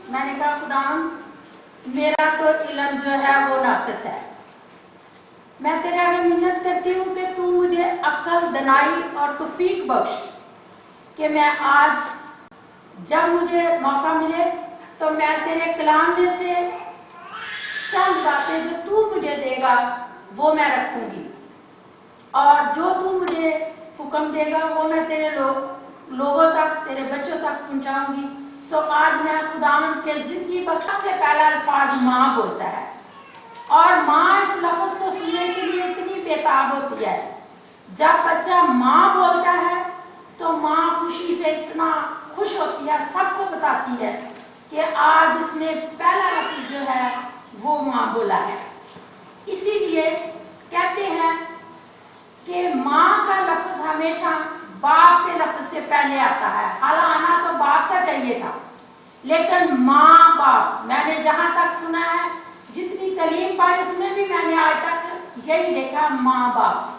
میں نے کہا خدا میرا تو علم جو ہے وہ ناقص ہے، میں تیرے آگے منت کرتی ہوں کہ تو مجھے عقل، دانائی اور توفیق بخش کہ میں آج جب مجھے موقع ملے تو میں تیرے کلام میں سے چند باتیں جو تو مجھے دے گا وہ میں رکھوں گی، اور جو تو مجھے حکم دے گا وہ میں تیرے لوگوں تک، تیرے بچوں تک پہنچاؤں گی۔ سو آج میں خداوند کے زندگی بخش سے پہلا الفاظ ماں بولتا ہے، اور ماں اس لفظ کو سننے کے لیے اتنی بےتاب ہوتی ہے۔ جب بچہ ماں بولتا ہے تو ماں خوشی سے اتنا خوش ہوتی ہے، سب کو بتاتی ہے کہ آج اس نے پہلا لفظ جو ہے وہ ماں بولا ہے۔ اسی لیے کہتے ہیں کہ ماں کا لفظ ہمیشہ باپ کے لفظ سے پہلے آتا ہے، حالانکہ آنا تو باپ کا چاہیے تھا، لیکن ماں باپ، میں نے جہاں تک سنا ہے، جتنی تعلیم پائی اس میں بھی میں نے آج تک یہی دیکھا، ماں باپ۔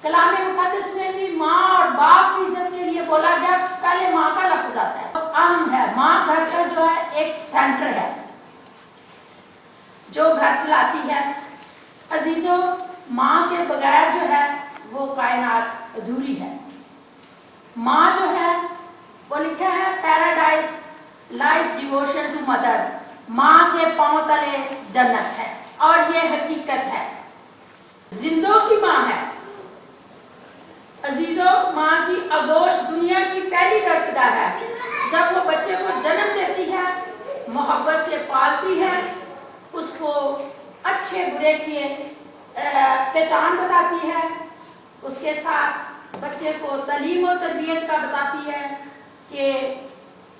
کلام مقدس میں بھی ماں اور باپ کی عزت کے لیے بولا گیا، پہلے ماں کا لفظ آتا ہے۔ اہم ہے، ماں گھر کا جو ہے ایک سینٹر ہے جو گھر چلاتی ہے۔ عزیزوں، ماں کے بغیر جو ہے وہ کائنات ادھوری ہے۔ ماں جو ہے وہ لکھا ہے paradise lies devotion to mother, ماں کے پاؤں تلے جنت ہے، اور یہ حقیقت ہے، زندوں کی ماں ہے۔ عزیزوں، ماں کی آغوش دنیا کی پہلی درسگاہ ہے۔ جب وہ بچے کو جنم دیتی ہے، محبت سے پالتی ہے، اس کو اچھے برے کی پہچان بتاتی ہے، اس کے ساتھ بچے کو تعلیم و تربیت کا بتاتی ہے کہ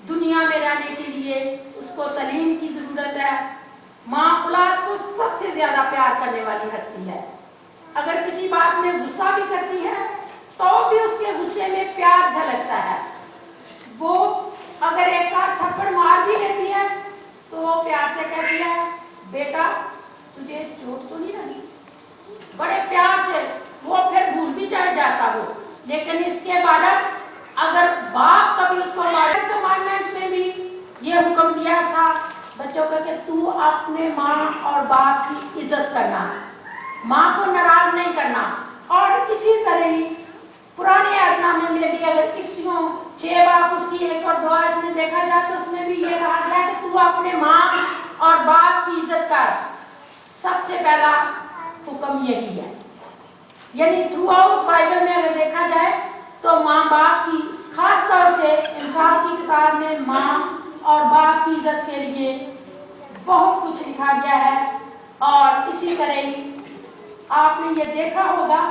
دنیا میں رہنے کے لیے اس کو تعلیم کی ضرورت ہے۔ ماں اولاد کو سب سے زیادہ پیار کرنے والی ہستی ہے۔ اگر کسی بات میں غصہ بھی کرتی ہے تو بھی اس کے غصے میں پیار جھلکتا ہے۔ وہ اگر ایک آدھ تھپڑ مار بھی لیتی ہے تو وہ پیار سے کہتی ہے، بیٹا تجھے چوٹ تو نہیں لگی، بڑے پیار سے، وہ پھر بھول بھی جاتا ہو۔ لیکن اس کے برعکس اگر باپ کبھی اس کو مارے، کمانڈمنٹس میں بھی یہ حکم دیا تھا بچوں کو کہ تو اپنے ماں اور باپ کی عزت کرنا، ماں کو ناراض نہیں کرنا۔ اور اسی طرح ہی پرانے عہد نامے میں بھی اگر افسیوں 6 باپ اس کی 1 اور 2 آیت میں دیکھا جائے تو اس میں بھی یہ کہا گیا کہ تو اپنے ماں اور باپ کی عزت کر۔ سب سے پہلا حکم یہی ہے، یعنی تھرو آؤٹ بائبل میں اگر دیکھا جائے تو ماں باپ کی، خاص طور سے امثال کی کتاب میں ماں اور باپ کی عزت کے لیے بہت کچھ لکھا گیا ہے۔ اور اسی طرح ہی آپ نے یہ دیکھا ہوگا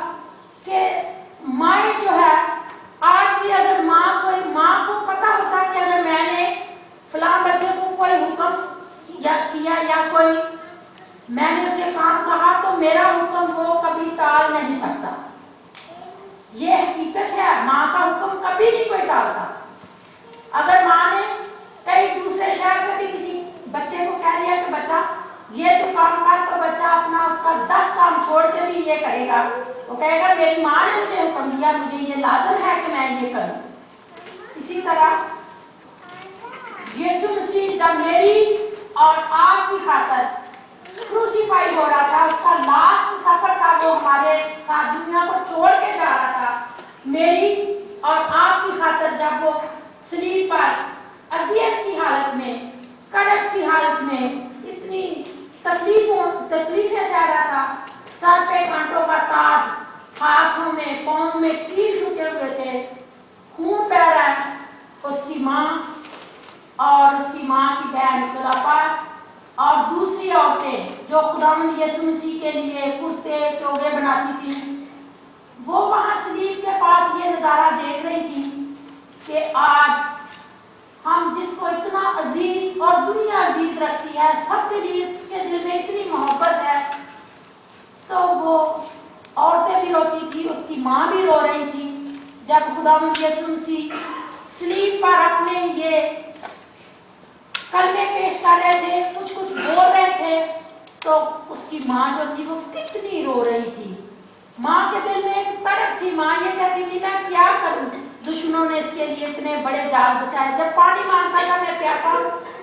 کہ مائیں جو ہے، آج بھی اگر ماں کو پتا ہوتا کہ اگر میں نے فلاں بچے کو کوئی حکم کیا یا کوئی میں نے اسے کام کہا تو میرا حکم وہ کبھی ٹال نہیں سکتا۔ یہ حقیقت ہے، ماں کا حکم کبھی نہیں کوئی ٹالتا۔ اگر ماں نے کئی دوسرے شہر سے بھی کسی بچے کو کہہ دیا کہ بچہ یہ تو کام کر، تو بچہ اپنا اس کا 10 کام چھوڑ کے بھی یہ کرے گا، وہ کہے گا میری ماں نے مجھے حکم دیا، مجھے یہ لازم ہے کہ میں یہ کروں۔ اسی طرح یسوع مسیح جب میری اور آپ کی خاطر کروسیفائی ہو رہا تھا، اس کا لاسٹ سفر تھا، وہ ہمارے ساتھ دنیا کو چھوڑ کے جا رہا تھا، میری اور آپ کی خاطر جب وہ صلیب پر اذیت کی حالت میں، کرب کی حالت میں اتنی تکلیفیں سہ رہا تھا، سر پہ کانٹوں کا تاج، ہاتھوں میں پاؤں میں تیر ٹوٹے ہوئے تھے، خون بہ رہا ہے، اس کی ماں اور اس کی ماں کی بہن کلوپاس اور دوسری عورتیں جو خداوند یسوع مسیح کے لیے کرتے چوگے بناتی تھیں، وہ وہاں صلیب کے پاس یہ نظارہ دیکھ رہی تھی کہ آج ہم جس کو اتنا عزیز اور دنیا عزیز رکھتی ہے، سب کے لیے اس کے دل میں اتنی محبت ہے، تو وہ عورتیں بھی روتی تھی، اس کی ماں بھی رو رہی تھی۔ جب خداوند یسوع مسیح صلیب پر اپنے یہ کلمے پیش کر رہے تھے، کچھ بول رہے تھے، تو اس کی ماں جو تھی وہ کتنی رو رہی تھی۔ ماں کے دل میں ایک تڑپ تھی، ماں یہ کہتی تھی میں کیا کروں، دشمنوں نے اس کے لیے اتنے بڑے جال بچائے، جب پانی مانگتا تھا میں پیاسا